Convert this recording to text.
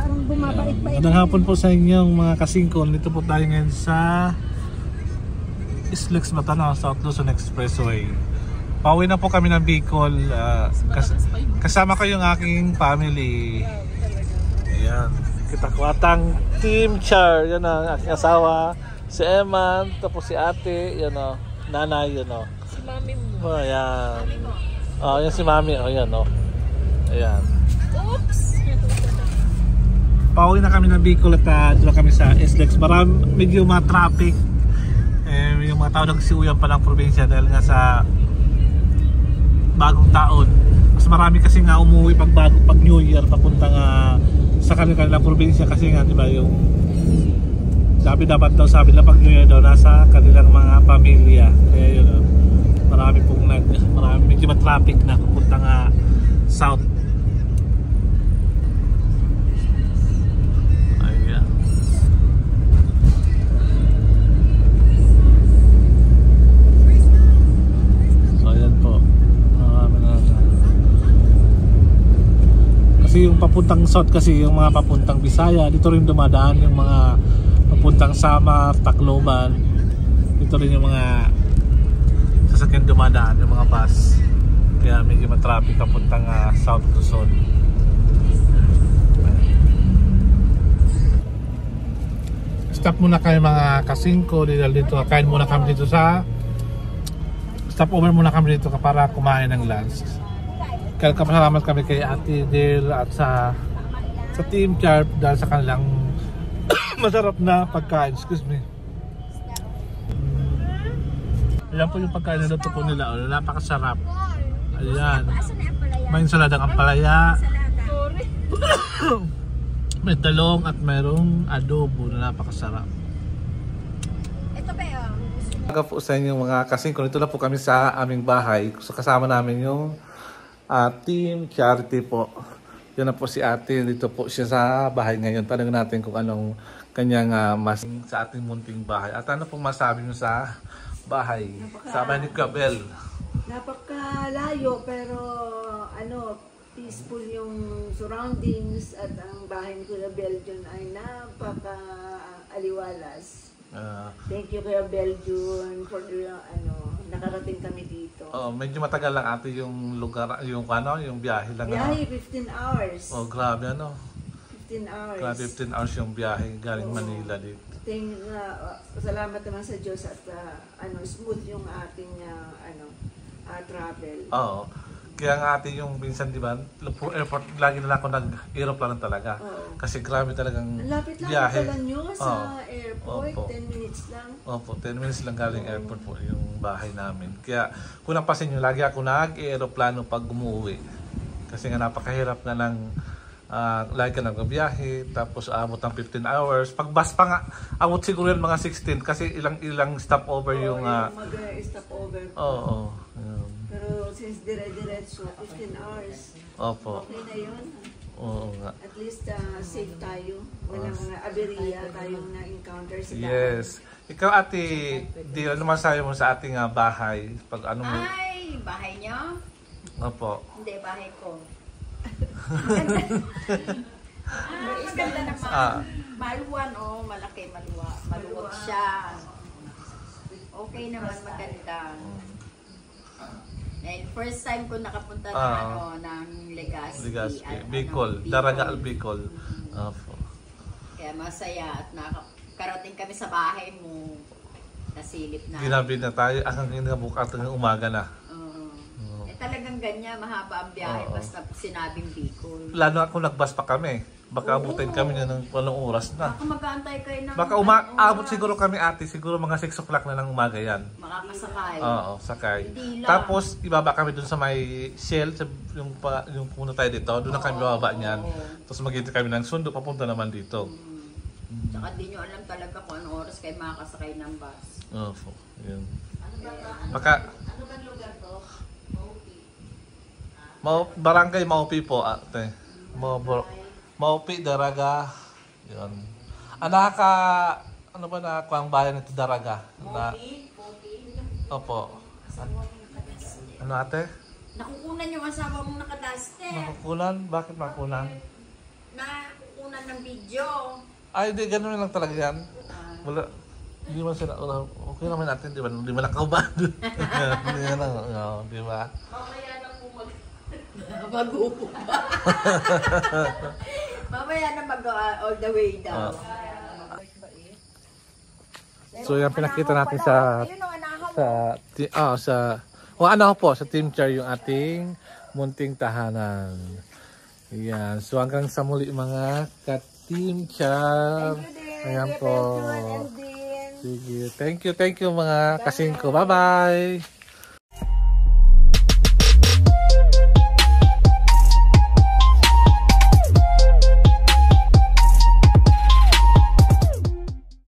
parang bumabait-bait. Magandang hapon po sa inyong mga kasingkon. Dito po tayo ngayon sa Islex Matanaw, South Luzon Expressway. Pauwi na po kami ng Bicol. Kasama ko yung aking family. Ayan. Kita ko atang Team Char. Yan ang aking asawa. Si Eman. Tapos si ate. Yan o. Nanay. Yan o. Si mami mo. Oh, ayan. Oh, yan si mami. Oh, yan o. Ayan. Oops! Pauwi na kami ng Bicol at doon kami sa Islex. Medyo traffic. Yung mga tao nagsiuyan pa ng probinsya dahil nga sa bagong taon. Mas marami kasi nga umuwi pag New Year papunta nga sa kanilang probinsya kasi nga diba yung dapat daw sabi na pag New Year daw nasa kanilang mga pamilya. Kaya yun marami medyo traffic na papunta nga south. Yung papuntang south kasi yung mga papuntang Bisaya dito rin dumadaan, yung mga papuntang Samar, Tacloban dito rin yung mga sasakyan dumadaan, yung mga bus, kaya medyo matraffic papuntang South Luzon. Stop muna kayo mga kasingko dito, kain muna kami dito stop over muna kami dito para kumain ng lunch. Kaya kapasalamat kami kay Ate Del at sa Team Charp dahil sa kanilang masarap na pagkain. Excuse me. Ayan po yung pagkain na luto po nila. Napakasarap. Ayan. May ensaladang ampalaya. May talong at mayroong adobo na napakasarap. Ito ba yun? Aga po sa inyong mga kasingko. Ito na po kami sa aming bahay. So kasama namin yung Team Charity po. Yan na po si ate. Dito po siya sa bahay ngayon. Tanong natin kung anong kanyang mas sa ating munting bahay. At ano pong masabi nyo sa bahay? Sa bahay ni Gabel. Napakalayo pero peaceful yung surroundings at ang bahay ni Kuya Belgian ay napaka-aliwalas. Thank you Kuya Belgian for nakarating kami dito. Medyo matagal lang ate yung lugar, yung biyahe lang. Biyahe 15 hours. Grabe 15 hours. Grabe 15 hours yung biyahe galing Manila dito. Salamat naman sa Diyos at smooth yung ating travel. Kaya nga ate yung minsan di ba, airport lagi na lang ako nag-aeroplano talaga. Kasi grabe talagang lapit lang biyahe. Lapit lang nyo sa airport, 10 minutes lang. 10 minutes lang galing airport po yung bahay namin. Kaya kung napasin nyo, lagi ako nag-aeroplano pag umuwi. Kasi nga napakahirap na lang, lagi ka nag-biyahe, tapos abot ng 15 hours. Pag bus pa nga, abot siguro yan mga 16 kasi ilang stopover yung... mag-stopover pa. Pero since dire-diretso, 15 hours. Opo. Okay na yun. Oo nga. At least safe tayo. Walang aberya tayong na-encounter sa daan. Yes. Ikaw ate, ano masabi mo sa ating bahay? Pag mo? Ay, bahay niyo? Opo. Hindi, bahay ko. Maganda naman. Maluwan, malaki, maluwag siya. Okay naman, maganda. And first time ko nakapunta ng Legazpi. Bicol, Daraga al Bicol. Kaya masaya at nakarating kami sa bahay mo. Nasilip na. Ginabi na tayo, ang bukas ng umaga na. Talagang ganyan, mahaba ang biyahe basta sinabing Bicol. Lalo ako nagbus pa kami. Baka abutin kami na ng walang oras na. Baka mag-aantay kayo ng... Baka abot siguro kami ate, siguro mga 6 o'clock na ng umaga yan. Makakasakay. Sakay. Tapos ibaba kami dun sa may Shell, yung puno tayo dito, doon na kami bababa niyan. Tapos maghintay kami ng sundo, papunta naman dito. Tsaka di nyo alam talaga kung anong oras kayo makakasakay ng bus. Yun. Ano bang lugar to? Barangay Maupi po ate. Maupi, Daraga. Yun. Ano ba na ang bayan nito Daraga? Opo. Ano ate? Nakukunan yung asawa mong nakadaste. Nakukunan? Bakit nakukunan? Nakukunan ng video. Ay, di, ganun lang talaga yan. Wala. Hindi man sila, okay naman natin, di ba? Hindi man nakaubad. Hindi na lang, di ba? Mamaya na po Mag-uupo pa. Mamaya na all the way down. So yan pinakita natin sa Team Char yung ating munting tahanan. Yan. So hanggang sa muli mga ka-Team Char. Ayan po. Sige. Thank you mga kasingko. Bye-bye.